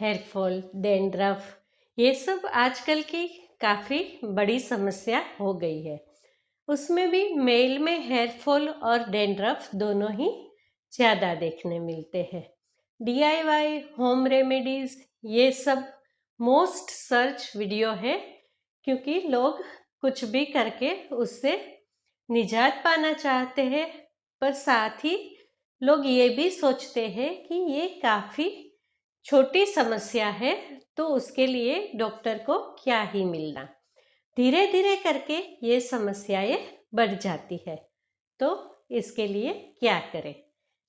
Hair fall, dandruff, ये सब आजकल की काफ़ी बड़ी समस्या हो गई है। उसमें भी मेल में हेयर फॉल और डैंड्रफ दोनों ही ज़्यादा देखने मिलते हैं। DIY होम रेमेडीज़ ये सब मोस्ट सर्च वीडियो है, क्योंकि लोग कुछ भी करके उससे निजात पाना चाहते हैं, पर साथ ही लोग ये भी सोचते हैं कि ये काफ़ी छोटी समस्या है, तो उसके लिए डॉक्टर को क्या ही मिलना। धीरे धीरे करके ये समस्याएं बढ़ जाती है, तो इसके लिए क्या करें।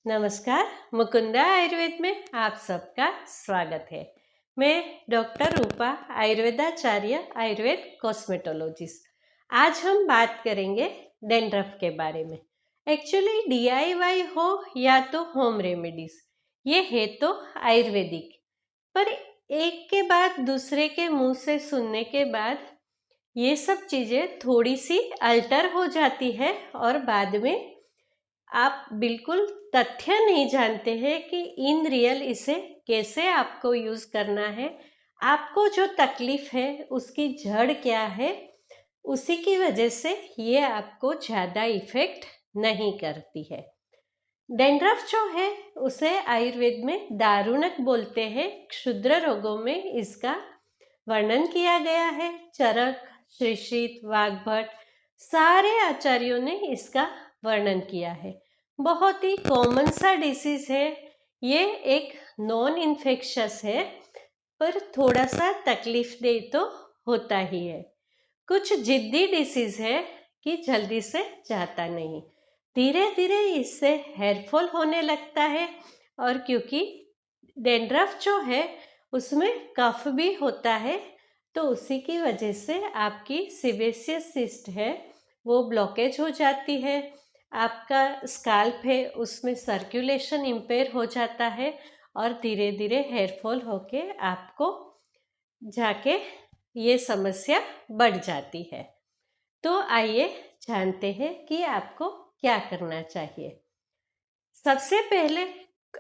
नमस्कार, मुकुंदा आयुर्वेद में आप सबका स्वागत है। मैं डॉक्टर रूपा, आयुर्वेदाचार्य, आयुर्वेद कॉस्मेटोलॉजिस्ट। आज हम बात करेंगे डैंड्रफ के बारे में। एक्चुअली DIY हो या तो होम रेमेडीज, ये है तो आयुर्वेदिक, पर एक के बाद दूसरे के मुंह से सुनने के बाद ये सब चीज़ें थोड़ी सी अल्टर हो जाती है और बाद में आप बिल्कुल तथ्य नहीं जानते हैं कि इन रियल इसे कैसे आपको यूज़ करना है, आपको जो तकलीफ है उसकी जड़ क्या है, उसी की वजह से ये आपको ज़्यादा इफ़ेक्ट नहीं करती है। डैंड्रफ जो है उसे आयुर्वेद में दारुणक बोलते हैं। क्षुद्र रोगों में इसका वर्णन किया गया है। चरक, श्रीश्रित, वाग्भट, सारे आचार्यों ने इसका वर्णन किया है। बहुत ही कॉमन सा डिसीज है। ये एक नॉन इन्फेक्शस है, पर थोड़ा सा तकलीफ दे तो होता ही है। कुछ जिद्दी डिसीज है कि जल्दी से जाता नहीं। धीरे धीरे इससे हेयर फॉल होने लगता है, और क्योंकि डैंड्रफ जो है उसमें कफ भी होता है, तो उसी की वजह से आपकी सीबेसियस सिस्ट है वो ब्लॉकेज हो जाती है। आपका स्काल्प है उसमें सर्कुलेशन इम्पेयर हो जाता है, और धीरे धीरे हेयर फॉल होके आपको जाके ये समस्या बढ़ जाती है। तो आइए जानते हैं कि आपको क्या करना चाहिए। सबसे पहले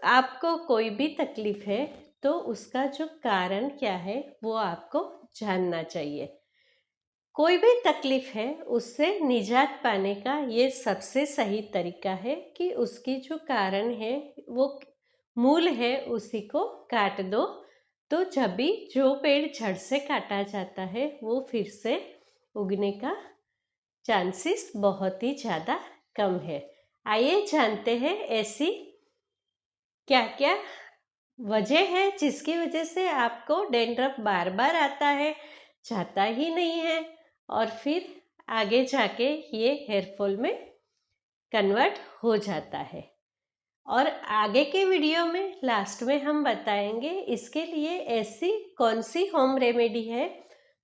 आपको कोई भी तकलीफ है तो उसका जो कारण क्या है वो आपको जानना चाहिए। कोई भी तकलीफ है उससे निजात पाने का ये सबसे सही तरीका है कि उसकी जो कारण है वो मूल है उसी को काट दो। तो जब भी जो पेड़ जड़ से काटा जाता है वो फिर से उगने का चांसेस बहुत ही ज़्यादा कम है। आइए जानते हैं ऐसी क्या क्या वजह है जिसकी वजह से आपको डैंड्रफ बार बार आता है, जाता ही नहीं है, और फिर आगे जाके ये हेयर फॉल में कन्वर्ट हो जाता है। और आगे के वीडियो में लास्ट में हम बताएंगे इसके लिए ऐसी कौन सी होम रेमेडी है,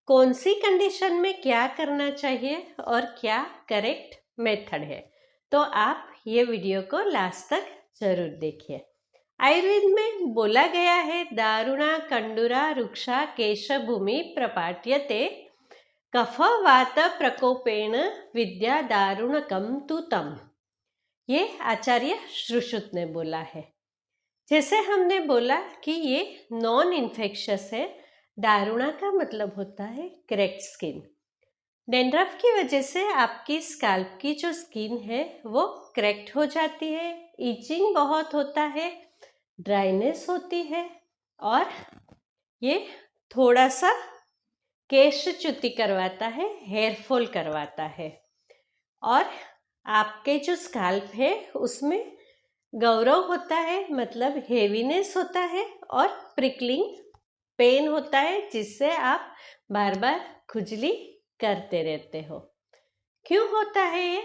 कौन सी कंडीशन में क्या करना चाहिए और क्या करेक्ट मेथड है। तो आप ये वीडियो को लास्ट तक जरूर देखिए। आयुर्वेद में बोला गया है, दारुणा कंडुरा रुक्षा केशभूमि प्रपाट्यते कफ वात प्रकोपेण विद्या दारुणकम तु तम। ये आचार्य श्रुश्रुत ने बोला है। जैसे हमने बोला कि ये नॉन इन्फेक्शस है, दारुणा का मतलब होता है क्रैक्ड स्किन। डैंड्रफ की वजह से आपकी स्कैल्प की जो स्किन है वो क्रैक्ड हो जाती है, इचिंग बहुत होता है, ड्राइनेस होती है, और ये थोड़ा सा केश च्युति करवाता है, हेयर फॉल करवाता है, और आपके जो स्कैल्प है उसमें गौरव होता है, मतलब हेवीनेस होता है, और प्रिकलिंग पेन होता है जिससे आप बार बार खुजली करते रहते हो। क्यों होता है ये?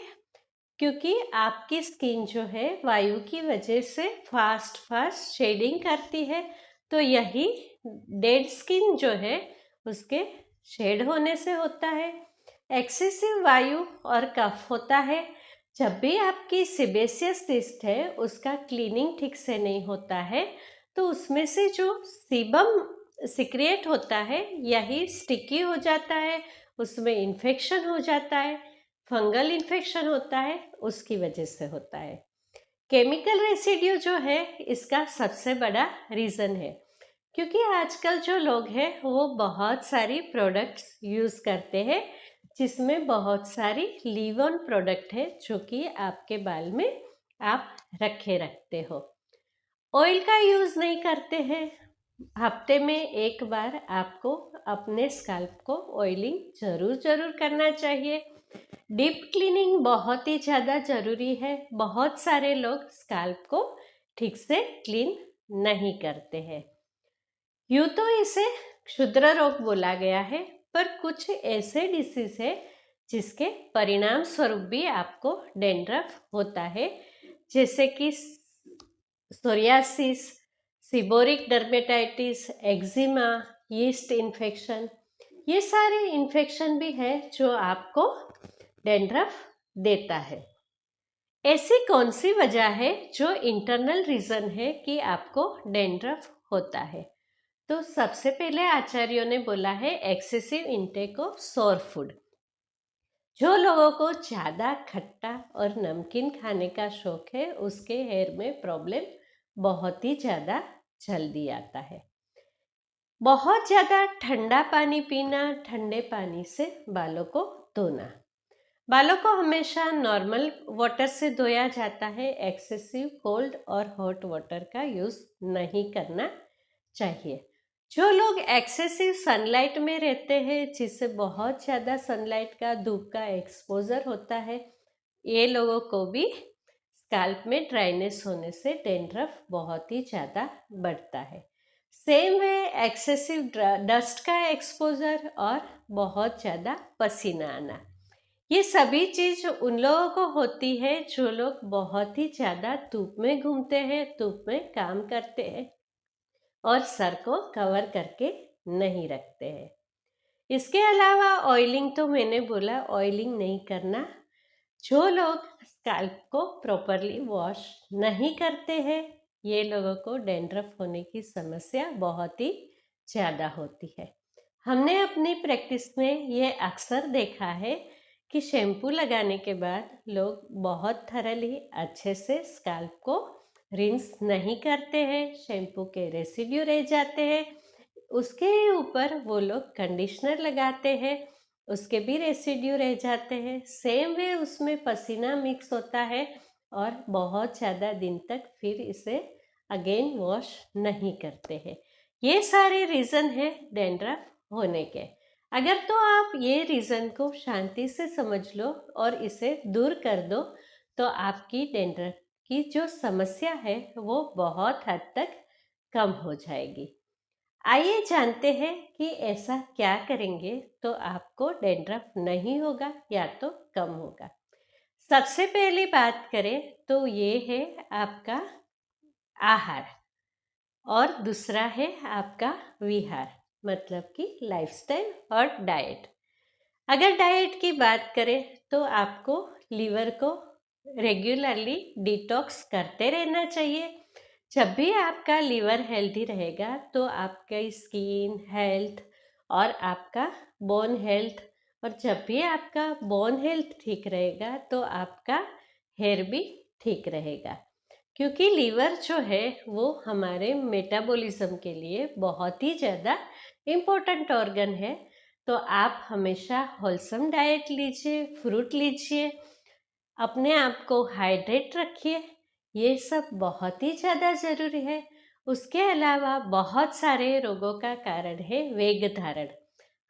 क्योंकि आपकी स्किन जो है वायु की वजह से फास्ट शेडिंग करती है, तो यही डेड स्किन जो है उसके शेड होने से होता है। एक्सेसिव वायु और कफ होता है। जब भी आपकी सीबेसियस सिस्ट है उसका क्लीनिंग ठीक से नहीं होता है, तो उसमें से जो सीबम सिक्रिएट होता है यही स्टिकी हो जाता है, उसमें इन्फेक्शन हो जाता है, फंगल इन्फेक्शन होता है, उसकी वजह से होता है। केमिकल रेसिड्यू जो है इसका सबसे बड़ा रीज़न है, क्योंकि आजकल जो लोग हैं वो बहुत सारी प्रोडक्ट्स यूज़ करते हैं जिसमें बहुत सारी लीव ऑन प्रोडक्ट है जो कि आपके बाल में आप रखते हो। ऑयल का यूज़ नहीं करते हैं। हफ्ते में एक बार आपको अपने स्कैल्प को ऑयलिंग ज़रूर करना चाहिए। डीप क्लीनिंग बहुत ही ज़्यादा ज़रूरी है। बहुत सारे लोग स्कैल्प को ठीक से क्लीन नहीं करते हैं। यूँ तो इसे क्षुद्र रोग बोला गया है, पर कुछ ऐसे डिसीज है जिसके परिणाम स्वरूप भी आपको डैंड्रफ होता है, जैसे कि psoriasis, seborrhoeic dermatitis, eczema, yeast infection. ये सारे इन्फेक्शन भी है जो आपको डैंड्रफ देता है। ऐसी कौन सी वजह है जो इंटरनल रीज़न है कि आपको डैंड्रफ होता है? तो सबसे पहले आचार्यों ने बोला है एक्सेसिव इंटेक ऑफ सोर फूड। जो लोगों को ज़्यादा खट्टा और नमकीन खाने का शौक है उसके हेयर में प्रॉब्लम बहुत ही ज़्यादा जल्दी आता है। बहुत ज़्यादा ठंडा पानी पीना, ठंडे पानी से बालों को धोना। बालों को हमेशा नॉर्मल वाटर से धोया जाता है। एक्सेसिव कोल्ड और हॉट वाटर का यूज़ नहीं करना चाहिए। जो लोग एक्सेसिव सनलाइट में रहते हैं, जिससे बहुत ज़्यादा सनलाइट का, धूप का एक्सपोजर होता है, ये लोगों को भी स्कैल्प में ड्राइनेस होने से डैंड्रफ बहुत ही ज़्यादा बढ़ता है। सेम वे एक्सेसिव डस्ट का एक्सपोजर और बहुत ज़्यादा पसीना आना, ये सभी चीज़ उन लोगों को होती है जो लोग बहुत ही ज़्यादा धूप में घूमते हैं, धूप में काम करते हैं और सर को कवर करके नहीं रखते हैं। इसके अलावा ऑयलिंग तो मैंने बोला, ऑयलिंग नहीं करना। जो लोग स्कैल्प को प्रॉपरली वॉश नहीं करते हैं, ये लोगों को डैंड्रफ होने की समस्या बहुत ही ज़्यादा होती है। हमने अपनी प्रैक्टिस में ये अक्सर देखा है कि शैम्पू लगाने के बाद लोग बहुत थरली अच्छे से स्कैल्प को रिंस नहीं करते हैं। शैम्पू के रेसिड्यू रह जाते हैं, उसके ऊपर वो लोग कंडीशनर लगाते हैं, उसके भी रेसिड्यू रह जाते हैं। सेम वे उसमें पसीना मिक्स होता है और बहुत ज़्यादा दिन तक फिर इसे अगेन वॉश नहीं करते हैं। ये सारे रीज़न है डैंड्रफ होने के। अगर तो आप ये रीज़न को शांति से समझ लो और इसे दूर कर दो, तो आपकी डैंड्रफ की जो समस्या है वो बहुत हद तक कम हो जाएगी। आइए जानते हैं कि ऐसा क्या करेंगे तो आपको डैंड्रफ नहीं होगा या तो कम होगा। सबसे पहली बात करें तो ये है आपका आहार और दूसरा है आपका विहार, मतलब कि लाइफस्टाइल और डाइट। अगर डाइट की बात करें तो आपको लीवर को रेगुलरली डिटॉक्स करते रहना चाहिए। जब भी आपका लीवर हेल्दी रहेगा तो आपका स्किन हेल्थ और आपका बोन हेल्थ, और जब भी आपका बोन हेल्थ ठीक रहेगा तो आपका हेयर भी ठीक रहेगा। क्योंकि लीवर जो है वो हमारे मेटाबॉलिज्म के लिए बहुत ही ज़्यादा इम्पोर्टेंट ऑर्गन है। तो आप हमेशा होलसम डाइट लीजिए, फ्रूट लीजिए, अपने आप को हाइड्रेट रखिए, ये सब बहुत ही ज़्यादा ज़रूरी है। उसके अलावा बहुत सारे रोगों का कारण है वेग धारण।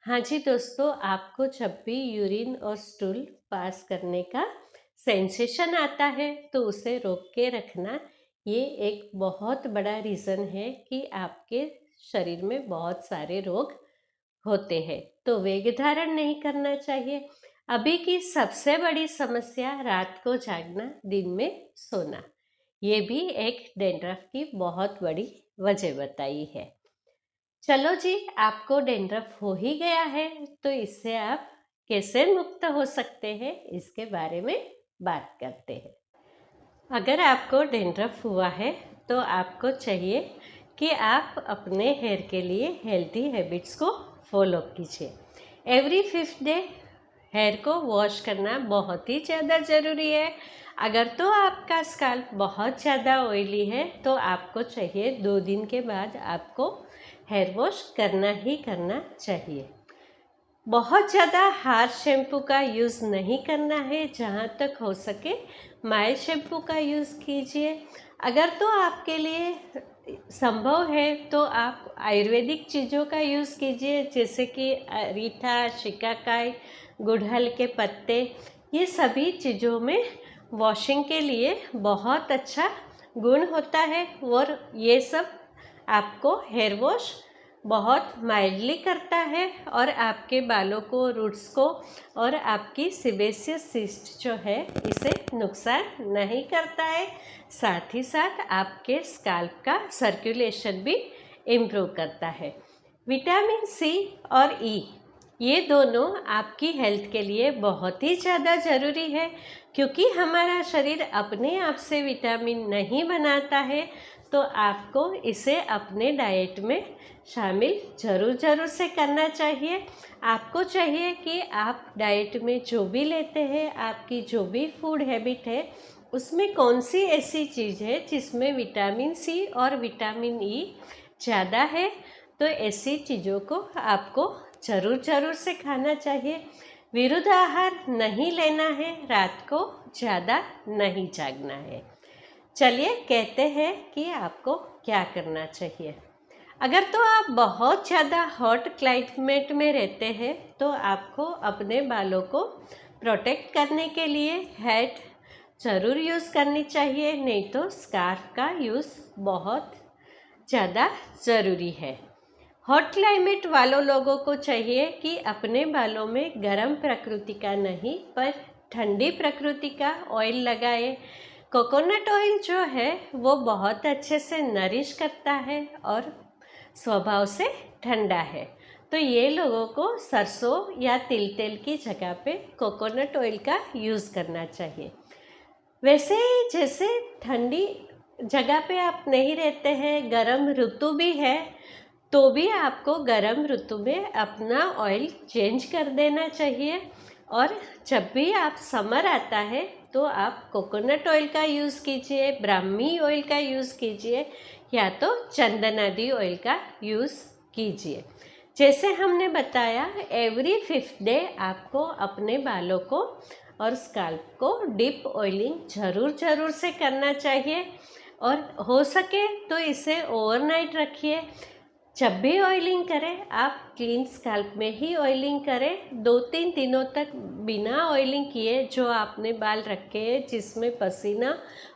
हाँ जी दोस्तों, आपको जब भी यूरिन और स्टूल पास करने का सेंसेशन आता है तो उसे रोक के रखना, ये एक बहुत बड़ा रीज़न है कि आपके शरीर में बहुत सारे रोग होते हैं। तो वेग धारण नहीं करना चाहिए। अभी की सबसे बड़ी समस्या रात को जागना, दिन में सोना, ये भी एक डैंड्रफ की बहुत बड़ी वजह बताई है। चलो जी, आपको डैंड्रफ हो ही गया है तो इससे आप कैसे मुक्त हो सकते हैं इसके बारे में बात करते हैं। अगर आपको डैंड्रफ हुआ है तो आपको चाहिए कि आप अपने हेयर के लिए हेल्थी हैबिट्स को फॉलो कीजिए। एवरी 5th डे हेयर को वॉश करना बहुत ही ज़्यादा ज़रूरी है। अगर तो आपका स्कैल्प बहुत ज़्यादा ऑयली है तो आपको चाहिए 2 दिन के बाद आपको हेयर वॉश करना ही करना चाहिए। बहुत ज़्यादा हार्श शैम्पू का यूज़ नहीं करना है, जहाँ तक हो सके माइल्ड शैम्पू का यूज़ कीजिए। अगर तो आपके लिए संभव है तो आप आयुर्वेदिक चीज़ों का यूज़ कीजिए, जैसे कि रीठा, शिकाकाई, गुड़हल के पत्ते। ये सभी चीज़ों में वॉशिंग के लिए बहुत अच्छा गुण होता है और ये सब आपको हेयर वॉश बहुत माइल्डली करता है और आपके बालों को, रूट्स को और आपकी सीबेशियस सिस्ट जो है इसे नुकसान नहीं करता है। साथ ही साथ आपके स्काल्प का सर्कुलेशन भी इम्प्रूव करता है। विटामिन सी और ई ये दोनों आपकी हेल्थ के लिए बहुत ही ज़्यादा ज़रूरी है, क्योंकि हमारा शरीर अपने आप से विटामिन नहीं बनाता है, तो आपको इसे अपने डाइट में शामिल ज़रूर से करना चाहिए। आपको चाहिए कि आप डाइट में जो भी लेते हैं, आपकी जो भी फूड हैबिट है, उसमें कौन सी ऐसी चीज़ है जिसमें विटामिन सी और विटामिन ई ज़्यादा है, तो ऐसी चीज़ों को आपको ज़रूर से खाना चाहिए। विरुद्ध आहार नहीं लेना है, रात को ज़्यादा नहीं जागना है। चलिए कहते हैं कि आपको क्या करना चाहिए। अगर तो आप बहुत ज़्यादा हॉट क्लाइमेट में रहते हैं तो आपको अपने बालों को प्रोटेक्ट करने के लिए हैट ज़रूर यूज़ करनी चाहिए, नहीं तो स्कार्फ का यूज़ बहुत ज़्यादा ज़रूरी है। हॉट क्लाइमेट वालों लोगों को चाहिए कि अपने बालों में गर्म प्रकृति का नहीं पर ठंडी प्रकृति का ऑयल लगाए। कोकोनट ऑयल जो है वो बहुत अच्छे से नरिश करता है और स्वभाव से ठंडा है, तो ये लोगों को सरसों या तिल तेल की जगह पे कोकोनट ऑयल का यूज़ करना चाहिए। वैसे ही जैसे ठंडी जगह पे आप नहीं रहते हैं, गर्म ऋतु भी है, तो भी आपको गर्म ऋतु में अपना ऑयल चेंज कर देना चाहिए। और जब भी आप समर आता है तो आप कोकोनट ऑयल का यूज़ कीजिए, ब्राह्मी ऑयल का यूज़ कीजिए या तो चंदनादी ऑयल का यूज़ कीजिए। जैसे हमने बताया, एवरी 5th डे आपको अपने बालों को और स्काल्प को डीप ऑयलिंग ज़रूर से करना चाहिए और हो सके तो इसे ओवरनाइट रखिए। जब भी ऑयलिंग करें आप क्लीन स्काल्प में ही ऑयलिंग करें। 2-3 दिनों तक बिना ऑयलिंग किए जो आपने बाल रखे हैं जिसमें पसीना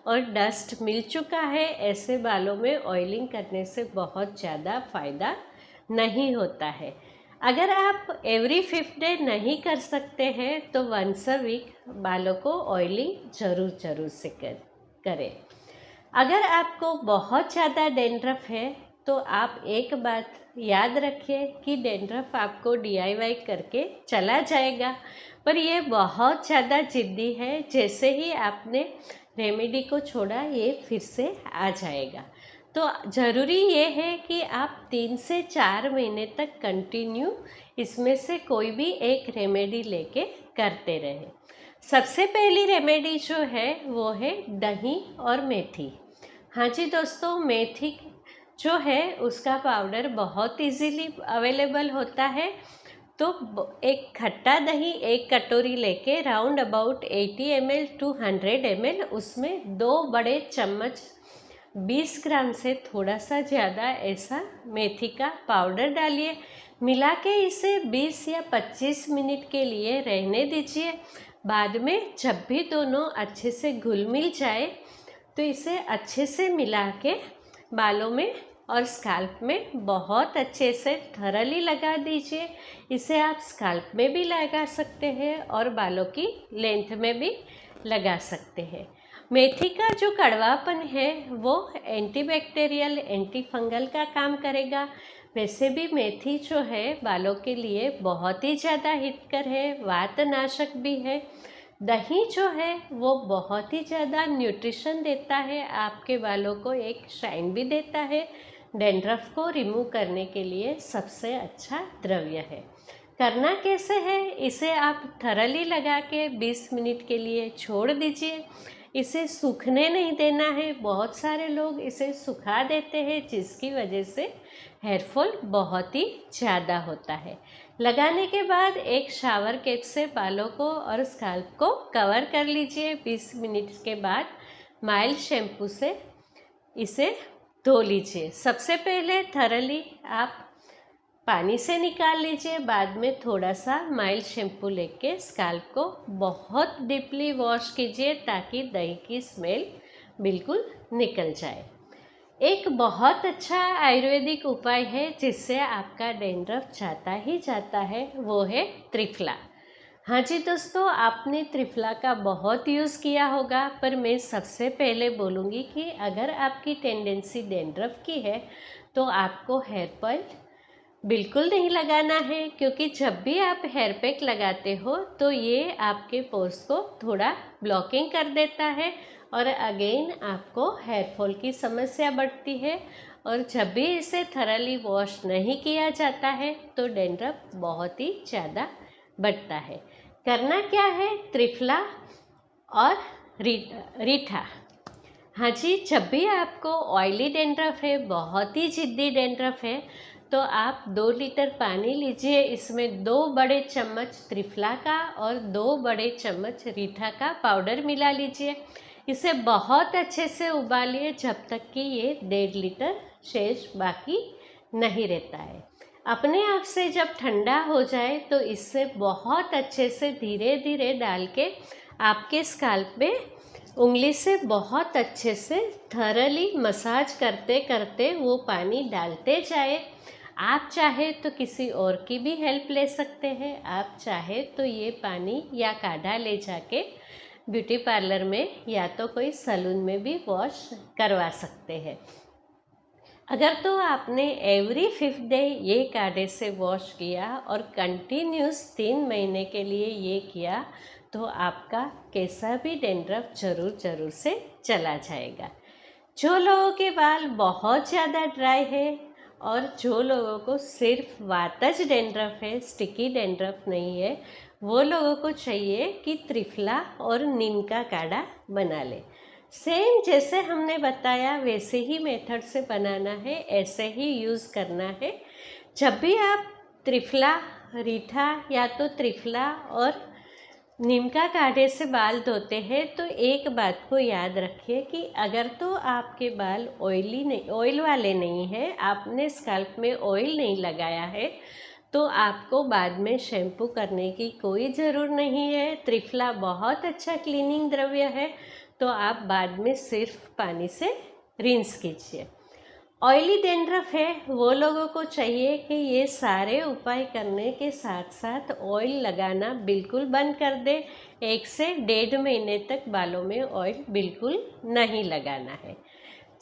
और डस्ट मिल चुका है, ऐसे बालों में ऑयलिंग करने से बहुत ज़्यादा फ़ायदा नहीं होता है। अगर आप एवरी 5th डे नहीं कर सकते हैं तो वंस अ वीक बालों को ऑयलिंग ज़रूर से करें। अगर आपको बहुत ज़्यादा डैंड्रफ है तो आप एक बात याद रखिए कि डैंड्रफ आपको DIY करके चला जाएगा, पर यह बहुत ज़्यादा ज़िद्दी है। जैसे ही आपने रेमेडी को छोड़ा ये फिर से आ जाएगा। तो ज़रूरी ये है कि आप 3 से 4 महीने तक कंटिन्यू इसमें से कोई भी एक रेमेडी लेके करते रहें। सबसे पहली रेमेडी जो है वो है दही और मेथी। हाँ जी दोस्तों, मेथी जो है उसका पाउडर बहुत इजीली अवेलेबल होता है। तो एक खट्टा दही 1 कटोरी लेके round about 80 ml to 100 ml उसमें 2 बड़े चम्मच 20 ग्राम से थोड़ा सा ज़्यादा ऐसा मेथी का पाउडर डालिए। मिला के इसे 20 या 25 मिनट के लिए रहने दीजिए। बाद में जब भी दोनों अच्छे से घुल मिल जाए तो इसे अच्छे से मिला के बालों में और स्काल्प में बहुत अच्छे से थरली लगा दीजिए। इसे आप स्काल्प में भी लगा सकते हैं और बालों की लेंथ में भी लगा सकते हैं। मेथी का जो कड़वापन है वो एंटीबैक्टीरियल, एंटी फंगल का काम करेगा। वैसे भी मेथी जो है बालों के लिए बहुत ही ज़्यादा हितकर है, वातनाशक भी है। दही जो है वो बहुत ही ज़्यादा न्यूट्रिशन देता है, आपके बालों को एक शाइन भी देता है। डैंड्रफ को रिमूव करने के लिए सबसे अच्छा द्रव्य है। करना कैसे है, इसे आप थरली लगा के 20 मिनट के लिए छोड़ दीजिए। इसे सूखने नहीं देना है। बहुत सारे लोग इसे सुखा देते हैं, जिसकी वजह से हेयर फॉल बहुत ही ज़्यादा होता है। लगाने के बाद एक शावर कैप से बालों को और स्काल्प को कवर कर लीजिए। 20 मिनट के बाद माइल्ड शैम्पू से इसे धो लीजिए। सबसे पहले थरली आप पानी से निकाल लीजिए, बाद में थोड़ा सा माइल्ड शैम्पू लेके स्काल्प को बहुत डीपली वॉश कीजिए ताकि दही की स्मेल बिल्कुल निकल जाए। एक बहुत अच्छा आयुर्वेदिक उपाय है जिससे आपका डैंड्रफ जाता ही जाता है, वो है त्रिफला। हाँ जी दोस्तों, आपने त्रिफला का बहुत यूज़ किया होगा, पर मैं सबसे पहले बोलूँगी कि अगर आपकी टेंडेंसी डैंड्रफ की है तो आपको हेयर ऑयल बिल्कुल नहीं लगाना है, क्योंकि जब भी आप हेयर पैक लगाते हो तो ये आपके पोर्स को थोड़ा ब्लॉकिंग कर देता है और अगेन आपको हेयर फॉल की समस्या बढ़ती है। और जब भी इसे थरली वॉश नहीं किया जाता है तो डैंड्रफ बहुत ही ज़्यादा बढ़ता है। करना क्या है, त्रिफला और रीठा। हाँ जी, जब भी आपको ऑयली डैंड्रफ है, बहुत ही जिद्दी डैंड्रफ है, तो आप 2 लीटर पानी लीजिए। इसमें 2 बड़े चम्मच त्रिफला का और 2 बड़े चम्मच रीठा का पाउडर मिला लीजिए। इसे बहुत अच्छे से उबालिए जब तक कि ये 1.5 लीटर शेष बाकी नहीं रहता है। अपने आप से जब ठंडा हो जाए तो इससे बहुत अच्छे से धीरे धीरे डाल के आपके स्काल्प में उंगली से बहुत अच्छे से थरली मसाज करते करते वो पानी डालते जाए। आप चाहे तो किसी और की भी हेल्प ले सकते हैं। आप चाहे तो ये पानी या काढ़ा ले जाके ब्यूटी पार्लर में या तो कोई सैलून में भी वॉश करवा सकते हैं। अगर तो आपने एवरी 5th डे ये काढ़े से वॉश किया और कंटिन्यूस 3 महीने के लिए ये किया तो आपका कैसा भी डैंड्रफ ज़रूर से चला जाएगा। जो लोगों के बाल बहुत ज़्यादा ड्राई है और जो लोगों को सिर्फ वातज डैंड्रफ है, स्टिकी डैंड्रफ नहीं है, वो लोगों को चाहिए कि त्रिफला और नीम का काढ़ा बना ले। सेम जैसे हमने बताया वैसे ही मेथड से बनाना है, ऐसे ही यूज़ करना है। जब भी आप त्रिफला, रीठा या तो त्रिफला और नीम का काढ़े से बाल धोते हैं तो एक बात को याद रखिए कि अगर तो आपके बाल ऑयल वाले नहीं हैं, आपने स्काल्प में ऑयल नहीं लगाया है, तो आपको बाद में शैम्पू करने की कोई ज़रूरत नहीं है। त्रिफला बहुत अच्छा क्लीनिंग द्रव्य है, तो आप बाद में सिर्फ पानी से रिंस कीजिए। ऑयली डैंड्रफ है, वो लोगों को चाहिए कि ये सारे उपाय करने के साथ साथ ऑयल लगाना बिल्कुल बंद कर दे। 1 से 1.5 महीने तक बालों में ऑयल बिल्कुल नहीं लगाना है।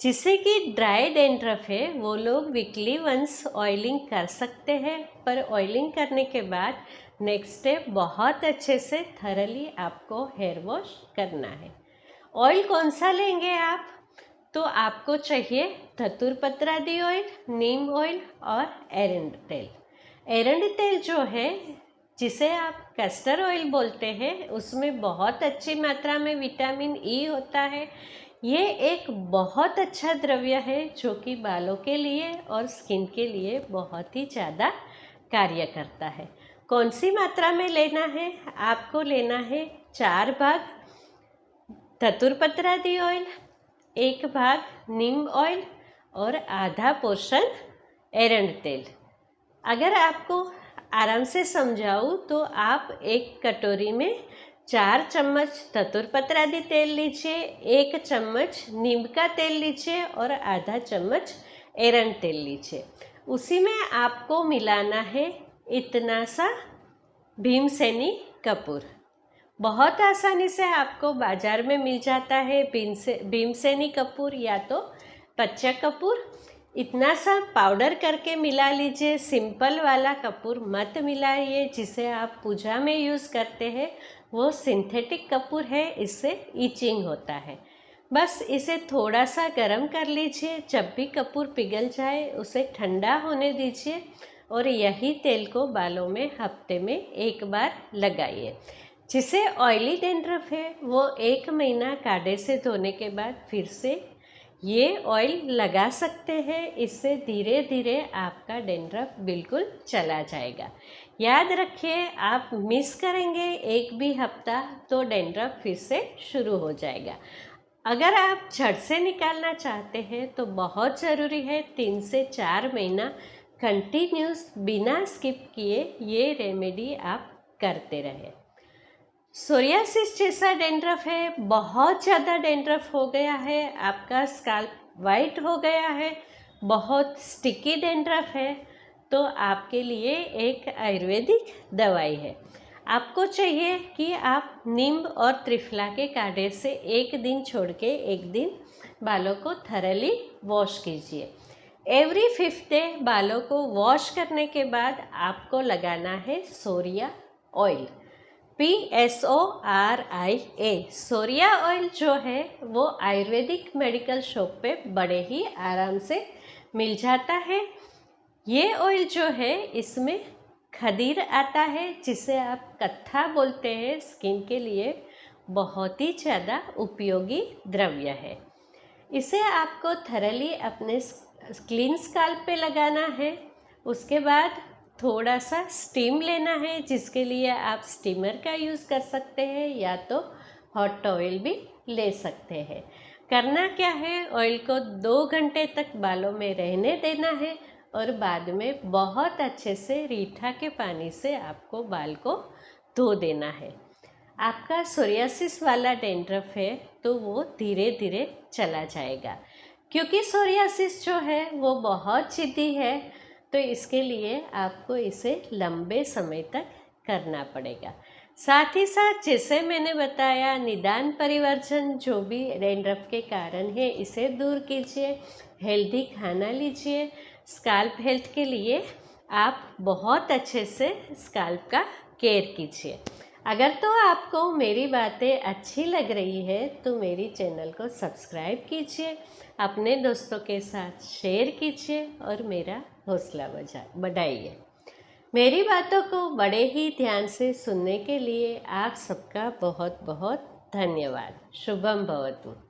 जिसे कि ड्राई डैंड्रफ है वो लोग वीकली वंस ऑयलिंग कर सकते हैं, पर ऑयलिंग करने के बाद नेक्स्ट स्टेप बहुत अच्छे से थरली आपको हेयर वॉश करना है। ऑयल कौन सा लेंगे आप, तो आपको चाहिए धतूर पत्रादि ऑयल, नीम ऑयल और एरंड तेल। एरंड तेल जो है, जिसे आप कैस्टर ऑयल बोलते हैं, उसमें बहुत अच्छी मात्रा में विटामिन ई होता है। ये एक बहुत अच्छा द्रव्य है जो कि बालों के लिए और स्किन के लिए बहुत ही ज़्यादा कार्य करता है। कौन सी मात्रा में लेना है, आपको लेना है 4 भाग धतूर पत्रादि ऑयल, 1 भाग नीम ऑयल और आधा पोर्शन एरंड तेल। अगर आपको आराम से समझाऊँ तो आप एक कटोरी में 4 चम्मच धतूर पत्रादि तेल लीजिए, 1 चम्मच नीम का तेल लीजिए और आधा चम्मच एरंड तेल लीजिए। उसी में आपको मिलाना है इतना सा भीमसेनी कपूर। बहुत आसानी से आपको बाज़ार में मिल जाता है भीमसेनी कपूर या तो कच्चा कपूर। इतना सा पाउडर करके मिला लीजिए, सिंपल वाला कपूर मत मिलाइए जिसे आप पूजा में यूज़ करते हैं, वो सिंथेटिक कपूर है, इससे ईचिंग होता है। बस इसे थोड़ा सा गर्म कर लीजिए, जब भी कपूर पिघल जाए उसे ठंडा होने दीजिए और यही तेल को बालों में हफ्ते में 1 बार लगाइए। जिसे ऑयली डैंड्रफ है वो 1 महीना काढ़े से धोने के बाद फिर से ये ऑयल लगा सकते हैं। इससे धीरे धीरे आपका डैंड्रफ बिल्कुल चला जाएगा। याद रखिए, आप मिस करेंगे एक भी हफ्ता तो डैंड्रफ फिर से शुरू हो जाएगा। अगर आप झट से निकालना चाहते हैं तो बहुत ज़रूरी है 3 से 4 महीना कंटिन्यूस बिना स्किप किए ये रेमेडी आप करते रहें। सोरियासिस जैसा डैंड्रफ है, बहुत ज़्यादा डैंड्रफ हो गया है, आपका स्काल्प वाइट हो गया है, बहुत स्टिकी डैंड्रफ है, तो आपके लिए एक आयुर्वेदिक दवाई है। आपको चाहिए कि आप नीम और त्रिफला के काढ़े से 1 दिन छोड़ के 1 दिन बालों को थरली वॉश कीजिए। एवरी 5th डे बालों को वॉश करने के बाद आपको लगाना है सोरिया ऑयल, PSORIA। सोरिया ऑयल जो है वो आयुर्वेदिक मेडिकल शॉप पे बड़े ही आराम से मिल जाता है। ये ऑयल जो है इसमें खदीर आता है, जिसे आप कत्था बोलते हैं। स्किन के लिए बहुत ही ज़्यादा उपयोगी द्रव्य है। इसे आपको थरली अपने क्लीन स्काल्प पे लगाना है। उसके बाद थोड़ा सा स्टीम लेना है, जिसके लिए आप स्टीमर का यूज़ कर सकते हैं या तो हॉट टॉवल भी ले सकते हैं। करना क्या है, ऑयल को 2 घंटे तक बालों में रहने देना है और बाद में बहुत अच्छे से रीठा के पानी से आपको बाल को धो देना है। आपका सोरियासिस वाला डैंड्रफ है तो वो धीरे धीरे चला जाएगा। क्योंकि सोरियासिस जो है वो बहुत जिद्दी है, तो इसके लिए आपको इसे लंबे समय तक करना पड़ेगा। साथ ही साथ जैसे मैंने बताया, निदान परिवर्जन जो भी डैंड्रफ के कारण है इसे दूर कीजिए, हेल्दी खाना लीजिए। स्काल्प हेल्थ के लिए आप बहुत अच्छे से स्काल्प का केयर कीजिए। अगर तो आपको मेरी बातें अच्छी लग रही है तो मेरी चैनल को सब्सक्राइब कीजिए, अपने दोस्तों के साथ शेयर कीजिए और मेरा हौसला बढ़ाइए। मेरी बातों को बड़े ही ध्यान से सुनने के लिए आप सबका बहुत बहुत धन्यवाद। शुभम भवतु।